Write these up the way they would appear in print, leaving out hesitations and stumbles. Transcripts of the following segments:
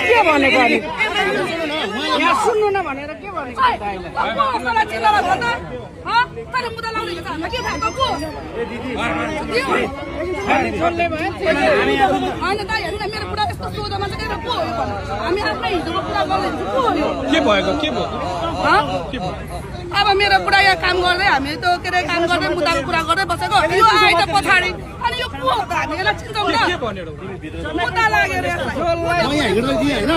के भनेको अनि यहाँ सुन्नु न भनेर के भनेको अब मेरो बुढा यहाँ काम गर्दै हामी त के अरे काम गर्दै मुद्दाको कुरा गर्दै बसेको यो आइ त पछाडि अनि यो को हो त हामी यसलाई चिन्छौँ न मुद्दा लागेर यहाँ हिँड्दै थिएँ होइन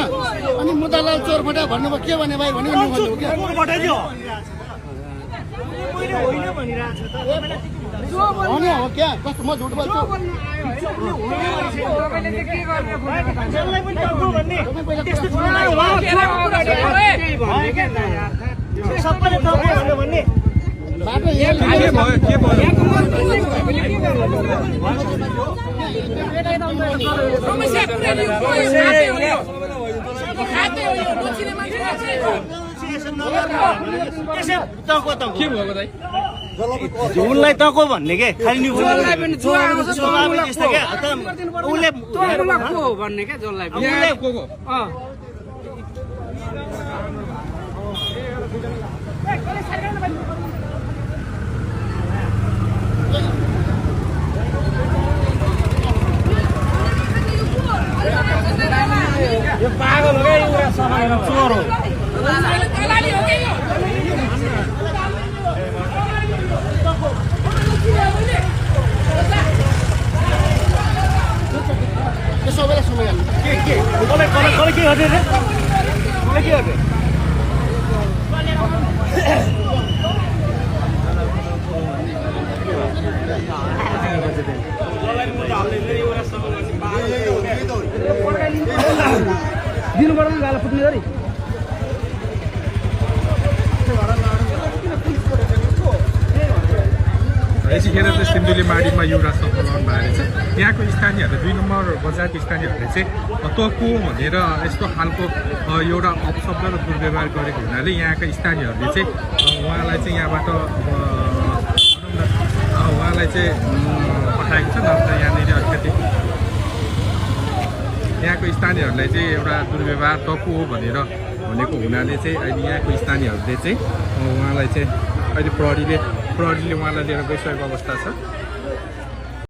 अनि मुद्दालाई चोर फटा भन्नुभयो के भने भाइ भने हो क्या कस्तो म झुट बोल्छु सबैले भन्ने बाटो झुललाई तको भन्ने के खालि उसले भन्ने क्या जसलाई यो पागल हो क्या एउटा समाएर चोर हो सबैलाई समय के गर्दै के गर्दै दिनु पर्दैन गाला फुट्ने गरी यतिखेर चाहिँ सिन्धुली माडीमा युवराज सङ्कलन भएर चाहिँ यहाँको स्थानीयहरूले 2 नम्बर बजारको स्थानीयहरूले चाहिँ तको भनेर यस्तो खालको एउटा अपशब्द र दुर्व्यवहार गरेको हुनाले यहाँका स्थानीयहरूले चाहिँ उहाँलाई चाहिँ यहाँबाट उहाँलाई चाहिँ पठाएको छ नत्र यहाँनिर अलिकति यहाँको स्थानीयहरूलाई चाहिँ एउटा दुर्व्यवहार तको हो भनेर भनेको हुनाले चाहिँ अहिले यहाँको स्थानीयहरूले चाहिँ उहाँलाई चाहिँ अहिले प्रहरीले उहाँलाई लिएर गइसकेको अवस्था छ।